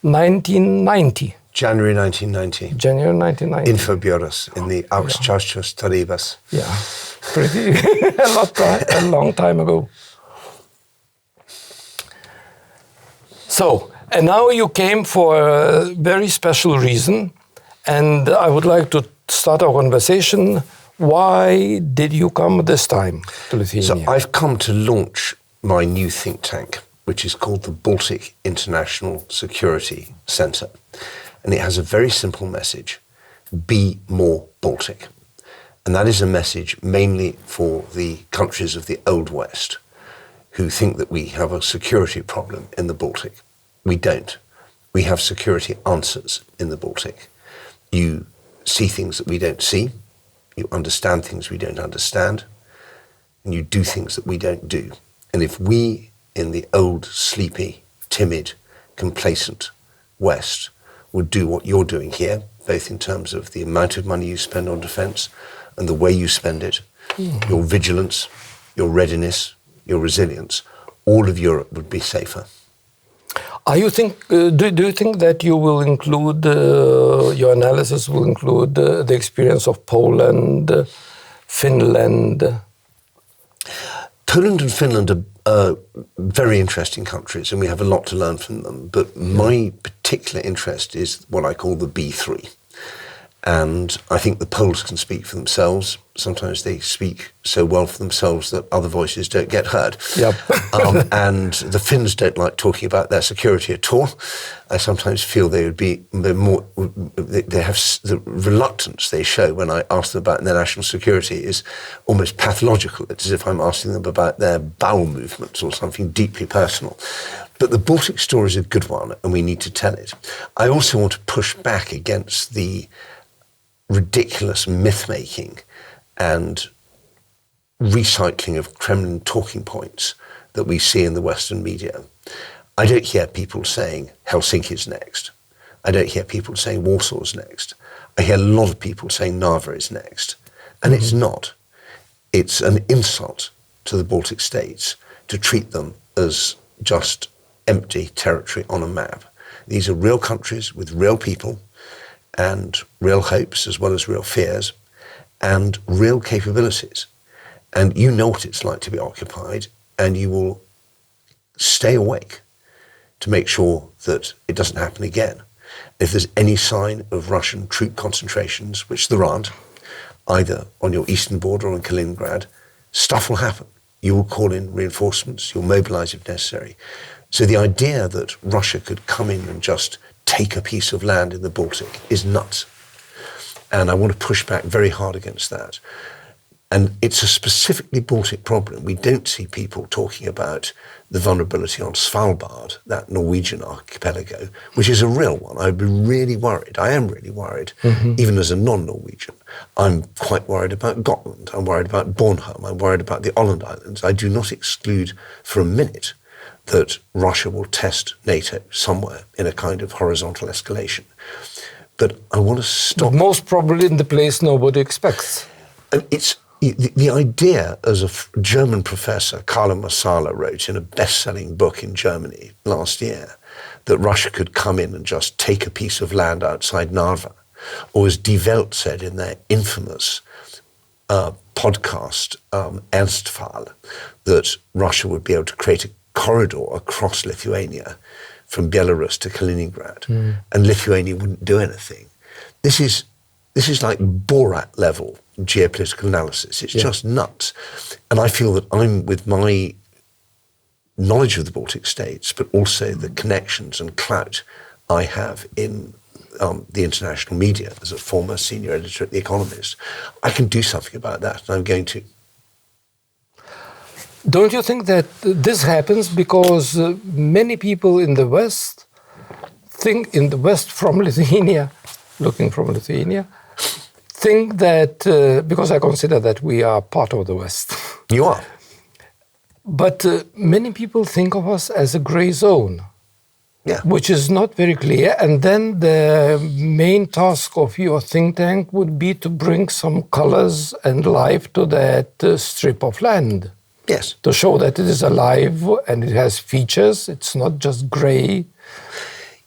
1990. January 1990. January 1990. Infobiuras in the Augstjaušos tarybas. Yeah, pretty a long time ago. So, and now you came for a very special reason, and I would like to start our conversation. Why did you come this time to Lithuania? So I've come to launch my new think tank, which is called the Baltic International Security Centre. And it has a very simple message: be more Baltic. And that is a message mainly for the countries of the Old West, who think that we have a security problem in the Baltic. We don't. We have security answers in the Baltic. You see things that we don't see, you understand things we don't understand, and you do things that we don't do. And if we, in the old, sleepy, timid, complacent West, would do what you're doing here, both in terms of the amount of money you spend on defence and the way you spend it, your vigilance, your readiness, your resilience, all of Europe would be safer. Do you think that you will include, your analysis will include the experience of Poland, Finland? Poland and Finland are very interesting countries, and we have a lot to learn from them. But my particular interest is what I call the B3. And I think the Poles can speak for themselves. Sometimes they speak so well for themselves that other voices don't get heard. Yep. And the Finns don't like talking about their security at all. I sometimes feel they have the reluctance they show when I ask them about their national security is almost pathological. It's as if I'm asking them about their bowel movements or something deeply personal. But the Baltic story is a good one, and we need to tell it. I also want to push back against the ridiculous myth-making and recycling of Kremlin talking points that we see in the Western media. I don't hear people saying Helsinki's next. I don't hear people saying Warsaw's next. I hear a lot of people saying Narva is next. And it's not. It's an insult to the Baltic states to treat them as just empty territory on a map. These are real countries with real people and real hopes as well as real fears and real capabilities. And you know what it's like to be occupied, and you will stay awake to make sure that it doesn't happen again. If there's any sign of Russian troop concentrations, which there aren't, either on your eastern border or in Kaliningrad, stuff will happen. You will call in reinforcements, you'll mobilize if necessary. So the idea that Russia could come in and just take a piece of land in the Baltic is nuts. And I want to push back very hard against that. And it's a specifically Baltic problem. We don't see people talking about the vulnerability on Svalbard, that Norwegian archipelago, which is a real one. I'd be really worried. I am really worried, even as a non-Norwegian. I'm quite worried about Gotland. I'm worried about Bornholm. I'm worried about the Åland Islands. I do not exclude for a minute that Russia will test NATO somewhere in a kind of horizontal escalation. But I want to stop. But most probably in the place nobody expects. It's the idea, as a German professor, Carlo Marsala, wrote in a best-selling book in Germany last year, that Russia could come in and just take a piece of land outside Narva, or as Die Welt said in their infamous podcast, Ernstfall, that Russia would be able to create a corridor across Lithuania from Belarus to Kaliningrad, and Lithuania wouldn't do anything. This is like Borat level geopolitical analysis. It's just nuts. And I feel that I'm, with my knowledge of the Baltic states, but also the connections and clout I have in the international media as a former senior editor at The Economist, I can do something about that, and I'm going to. Don't you think that this happens because many people in the West think, in the West from Lithuania, looking from Lithuania, think that, because I consider that we are part of the West. You are. But many people think of us as a gray zone, which is not very clear. And then the main task of your think tank would be to bring some colors and life to that strip of land. Yes. To show that it is alive and it has features. It's not just gray.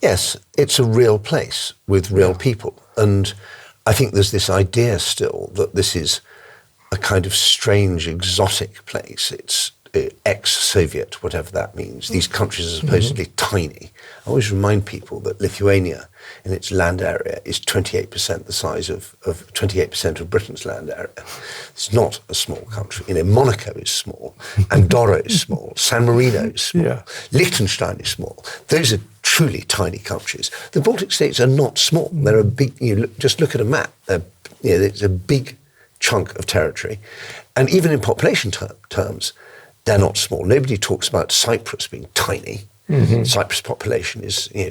Yes, it's a real place with real people. And I think there's this idea still that this is a kind of strange, exotic place. It's ex-Soviet, whatever that means. These countries are supposedly tiny. I always remind people that Lithuania, in its land area, is 28% the size of 28% of Britain's land area. It's not a small country. You know, Monaco is small, Andorra is small, San Marino is small, Liechtenstein is small. Those are truly tiny countries. The Baltic states are not small. They're a big. Just look at a map. It's a big chunk of territory, and even in population terms, they're not small. Nobody talks about Cyprus being tiny. Cyprus population is a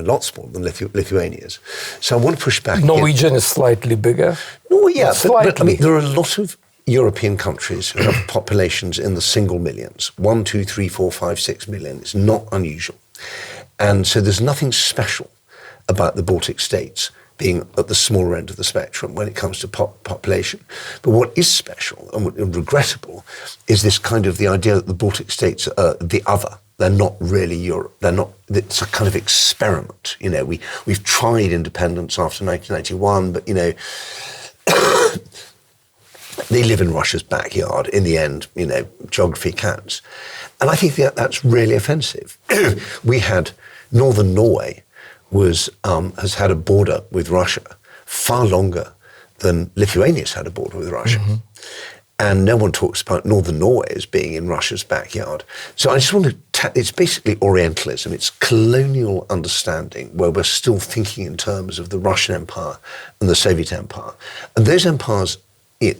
lot smaller than Lithuania's. So I want to push back. Norwegian is slightly bigger. No, yeah, but I mean, there are a lot of European countries who have populations in the single millions. 1, 2, 3, 4, 5, 6 million. It's not unusual. And so there's nothing special about the Baltic states being at the smaller end of the spectrum when it comes to population. But what is special and regrettable is this kind of the idea that the Baltic states are the other. They're not really Europe. It's a kind of experiment. You know, we've tried independence after 1991, but, you know, they live in Russia's backyard. In the end, you know, geography counts. And I think that's really offensive. We had northern Norway has had a border with Russia far longer than Lithuania's had a border with Russia. And no one talks about northern Norway as being in Russia's backyard. So I just want to, it's basically Orientalism. It's colonial understanding where we're still thinking in terms of the Russian Empire and the Soviet Empire. And those empires, they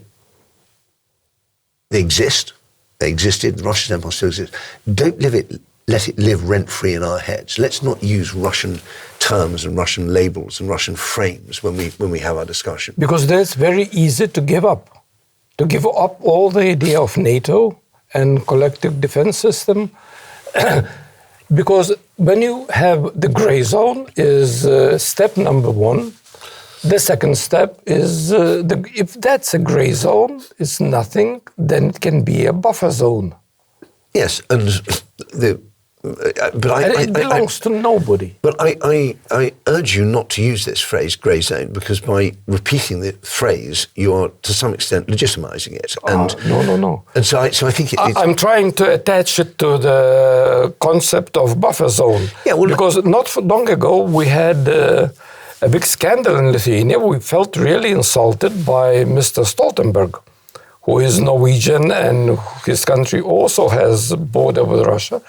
exist. They existed. The Russian Empire still exists. Don't let it live rent-free in our heads. Let's not use Russian terms and Russian labels and Russian frames when we have our discussion. Because then it's very easy to give up. To give up all the idea of NATO and collective defense system. Because when you have the gray zone is step number one. The second step is, if that's a gray zone, it's nothing, then it can be a buffer zone. Yes, and it belongs to nobody. But I urge you not to use this phrase, grey zone, because by repeating the phrase, you are to some extent legitimizing it. And no. And so I think I'm trying to attach it to the concept of buffer zone. Yeah, well, because not long ago we had a big scandal in Lithuania. We felt really insulted by Mr. Stoltenberg, who is Norwegian and his country also has a border with Russia.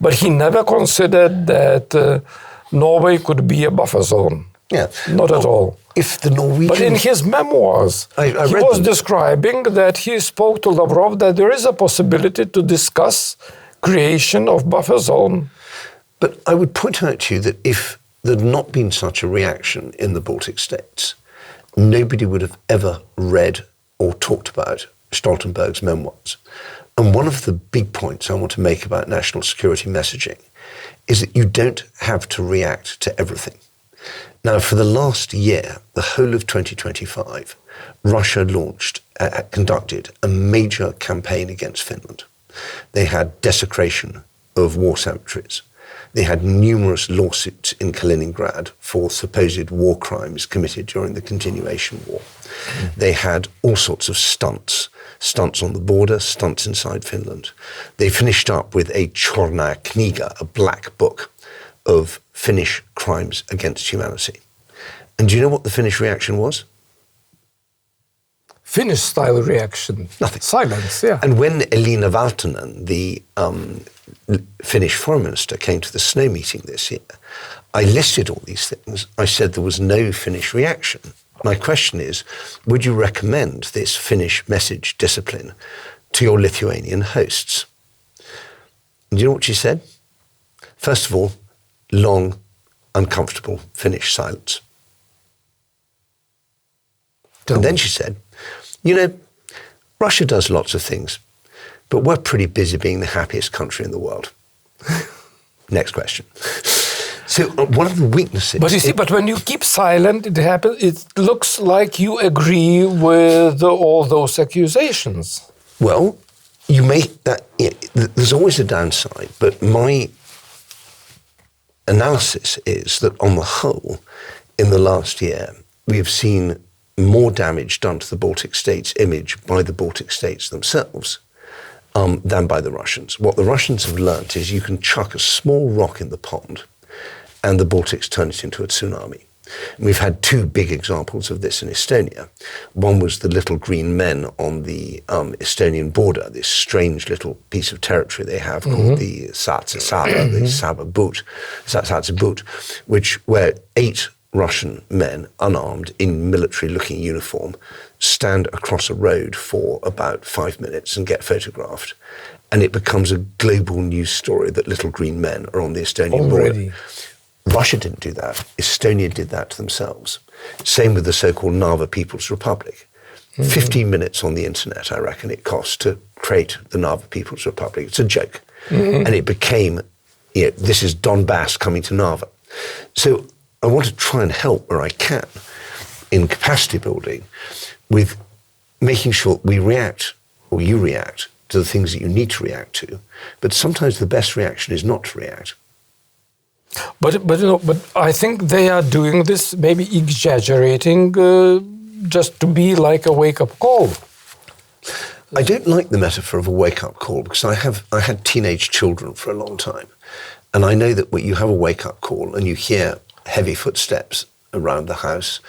But he never considered that Norway could be a buffer zone. Yeah. Not at all. If the Norwegian... But in his memoirs, he was describing that he spoke to Lavrov that there is a possibility to discuss creation of buffer zone. But I would point out to you that if there had not been such a reaction in the Baltic states, nobody would have ever read or talked about Stoltenberg's memoirs. And one of the big points I want to make about national security messaging is that you don't have to react to everything. Now, for the last year, the whole of 2025, Russia conducted a major campaign against Finland. They had desecration of war cemeteries. They had numerous lawsuits in Kaliningrad for supposed war crimes committed during the continuation war. They had all sorts of stunts on the border, stunts inside Finland. They finished up with a Czarna kniga, a black book of Finnish crimes against humanity. And do you know what the Finnish reaction was? Finnish-style reaction. Nothing. Silence, yeah. And when Elina Valtonen, the Finnish foreign minister, came to the Snow meeting this year, I listed all these things. I said there was no Finnish reaction. My question is, would you recommend this Finnish message discipline to your Lithuanian hosts? And do you know what she said? First of all, long, uncomfortable Finnish silence. And then she said, you know, Russia does lots of things, but we're pretty busy being the happiest country in the world. Next question. So one of the weaknesses... But you see, but when you keep silent, it looks like you agree with all those accusations. Well, you make that... Yeah, there's always a downside, but my analysis is that on the whole, in the last year, we have seen more damage done to the Baltic states' image by the Baltic states themselves than by the Russians. What the Russians have learnt is you can chuck a small rock in the pond and the Baltics turn it into a tsunami. And we've had two big examples of this in Estonia. One was the little green men on the Estonian border, this strange little piece of territory they have called the Satsasaba, the Satsabut, where 8 Russian men, unarmed, in military-looking uniform, stand across a road for about 5 minutes and get photographed. And it becomes a global news story that little green men are on the Estonian border. Russia didn't do that. Estonia did that to themselves. Same with the so-called Narva People's Republic. 15 minutes on the internet, I reckon it cost to create the Narva People's Republic. It's a joke. And it became, this is Donbass coming to Narva. So I want to try and help where I can in capacity building with making sure we react, or you react, to the things that you need to react to. But sometimes the best reaction is not to react. But I think they are doing this, maybe exaggerating, just to be like a wake-up call. I don't like the metaphor of a wake-up call because I had teenage children for a long time, and I know that when you have a wake-up call and you hear heavy footsteps around the house,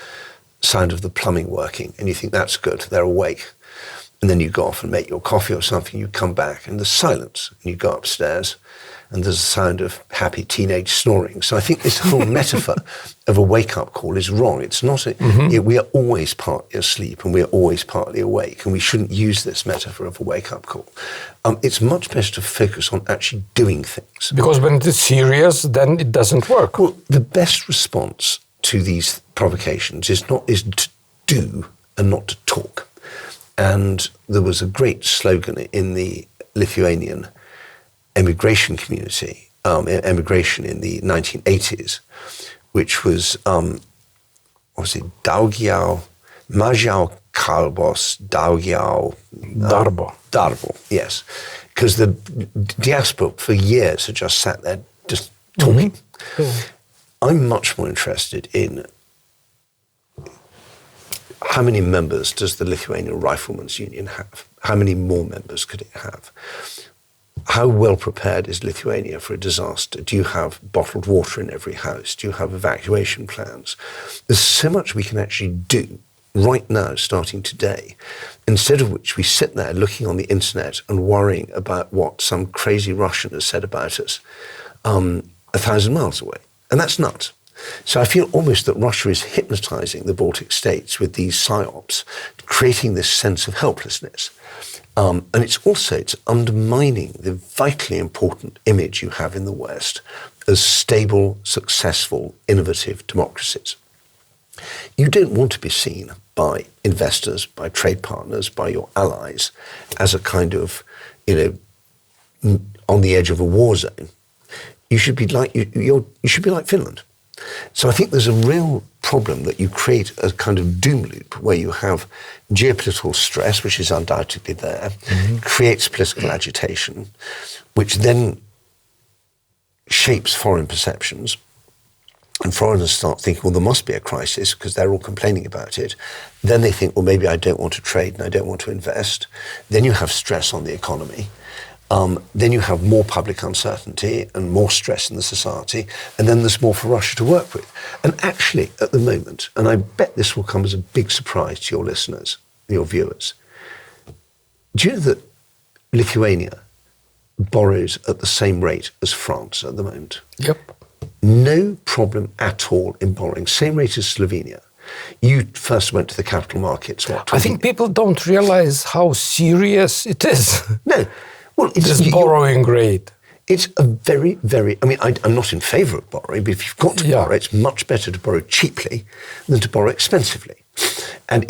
sound of the plumbing working, and you think that's good, they're awake, and then you go off and make your coffee or something, you come back and there's silence, and you go upstairs, and there's a sound of happy teenage snoring. So I think this whole metaphor of a wake-up call is wrong. It's not we are always partly asleep and we are always partly awake, and we shouldn't use this metaphor of a wake-up call. It's much better to focus on actually doing things. Because when it's serious, then it doesn't work. Well, the best response to these provocations is to do and not to talk. And there was a great slogan in the Lithuanian emigration community, emigration in the 1980s, which was, daugiau, mažiau kalbos, daugiau darbo, yes. Because the diaspora for years had just sat there just talking. I'm much more interested in how many members does the Lithuanian Riflemen's Union have? How many more members could it have? How well prepared is Lithuania for a disaster? Do you have bottled water in every house? Do you have evacuation plans? There's so much we can actually do right now, starting today, instead of which we sit there looking on the internet and worrying about what some crazy Russian has said about us 1,000 miles away. And that's nuts. So I feel almost that Russia is hypnotizing the Baltic states with these psyops, creating this sense of helplessness. And it's undermining the vitally important image you have in the West as stable, successful, innovative democracies. You don't want to be seen by investors, by trade partners, by your allies as a kind of, on the edge of a war zone. You should be like you should be like Finland. So I think there's a real problem that you create a kind of doom loop where you have geopolitical stress, which is undoubtedly there, creates political agitation, which then shapes foreign perceptions. And foreigners start thinking, well, there must be a crisis because they're all complaining about it. Then they think, well, maybe I don't want to trade and I don't want to invest. Then you have stress on the economy. Then you have more public uncertainty and more stress in the society, and then there's more for Russia to work with. And actually, at the moment, and I bet this will come as a big surprise to your listeners, your viewers, do you know that Lithuania borrows at the same rate as France at the moment? Yep. No problem at all in borrowing. Same rate as Slovenia. You first went to the capital markets, what? I think people don't realize how serious it is. No. Well, it's borrowing rate. It's a very, very... I mean, I'm not in favour of borrowing, but if you've got to borrow, it's much better to borrow cheaply than to borrow expensively. And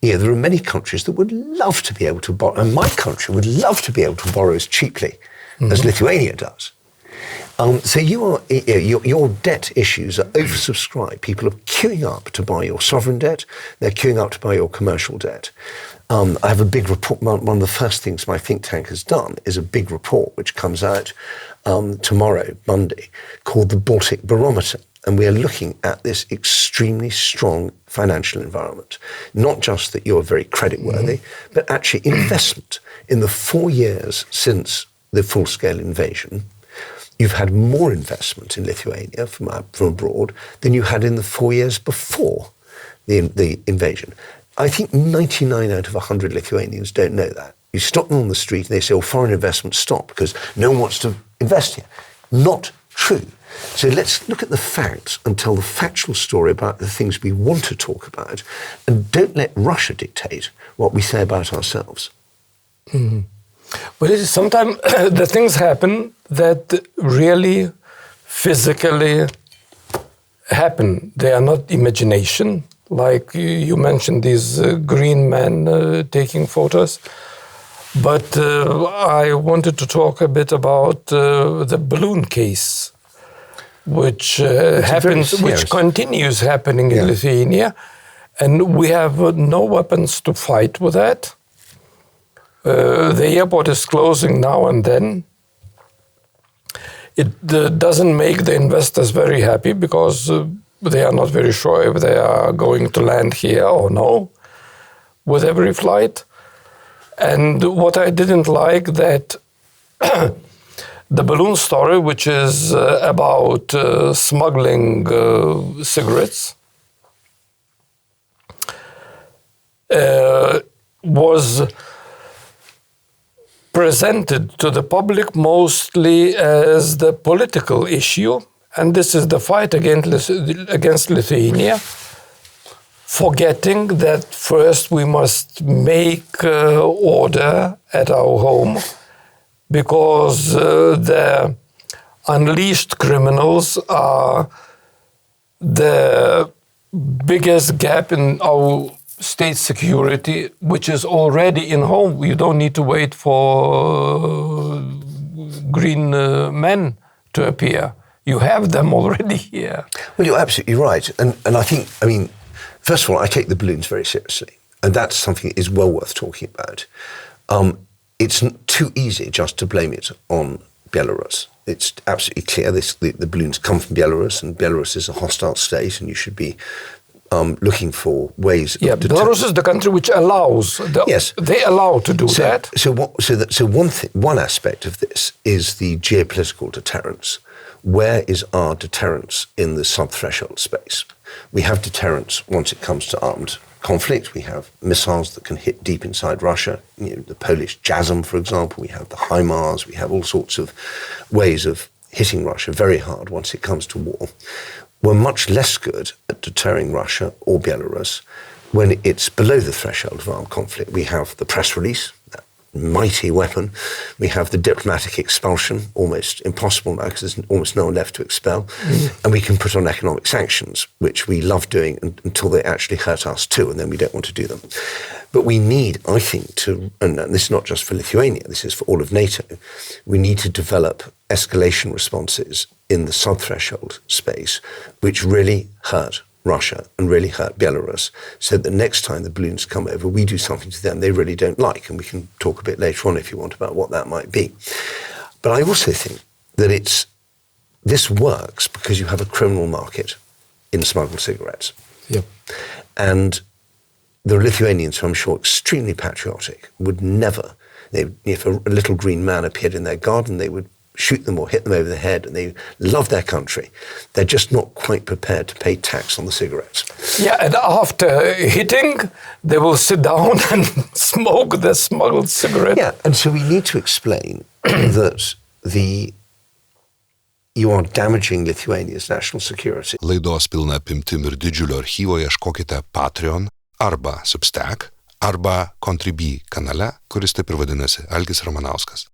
there are many countries that would love to be able to borrow, and my country would love to be able to borrow as cheaply as Lithuania does. So your debt issues are oversubscribed. People are queuing up to buy your sovereign debt. They're queuing up to buy your commercial debt. I have a big report. One of the first things my think tank has done is a big report which comes out tomorrow, Monday, called the Baltic Barometer. And we are looking at this extremely strong financial environment. Not just that you're very creditworthy, but actually investment. In the 4 years since the full-scale invasion, you've had more investment in Lithuania from abroad than you had in the 4 years before the invasion. I think 99 out of 100 Lithuanians don't know that. You stop them on the street and they say, oh, foreign investment stop because no one wants to invest here. Not true. So let's look at the facts and tell the factual story about the things we want to talk about, and don't let Russia dictate what we say about ourselves. Mm-hmm. But it is sometimes the things happen that really physically happen. They are not imagination. Like you mentioned these green men taking photos. But I wanted to talk a bit about the balloon case, which happens, which continues happening in Lithuania, and we have no weapons to fight with that. The airport is closing now and then. It doesn't make the investors very happy because they are not very sure if they are going to land here or no with every flight. And what I didn't like that the balloon story, which is about smuggling cigarettes, was presented to the public mostly as the political issue, and this is the fight against Lithuania, forgetting that first we must make order at our home, because the unleashed criminals are the biggest gap in our state security, which is already in home. You don't need to wait for green men to appear. You have them already here. Well, you're absolutely right. And I think, I mean, first of all, I take the balloons very seriously. And that's something that is well worth talking about. It's too easy just to blame it on Belarus. It's absolutely clear the balloons come from Belarus, and Belarus is a hostile state, and you should be looking for ways. Yeah, Belarus is the country which allows. They allow to do that. So one aspect of this is the geopolitical deterrence. Where is our deterrence in the sub-threshold space? We have deterrence once it comes to armed conflict. We have missiles that can hit deep inside Russia. You know, the Polish JASM, for example. We have the HIMARS. We have all sorts of ways of hitting Russia very hard once it comes to war. We're much less good at deterring Russia or Belarus when it's below the threshold of armed conflict. We have the press release, that mighty weapon. We have the diplomatic expulsion, almost impossible now because there's almost no one left to expel. Mm-hmm. And we can put on economic sanctions, which we love doing until they actually hurt us too, and then we don't want to do them. But we need, I think, and this is not just for Lithuania, this is for all of NATO, we need to develop escalation responses in the sub-threshold space, which really hurt Russia and really hurt Belarus, so that the next time the balloons come over, we do something to them they really don't like. And we can talk a bit later on, if you want, about what that might be. But I also think that this works because you have a criminal market in smuggled cigarettes. Yep. And the Lithuanians, who I'm sure are extremely patriotic, would never, if a little green man appeared in their garden, they would shoot them or hit them over the head, and they love their country. They're just not quite prepared to pay tax on the cigarettes. Yeah, and after hitting, they will sit down and smoke the smuggled cigarette. Yeah, and so we need to explain that you are damaging Lithuania's national security. Laidos pilna apimtim ir didžiulio archyvo ieškokite Patreon arba Substack arba Contribui kanale, kuris taip ir vadinasi Algis Ramanauskas.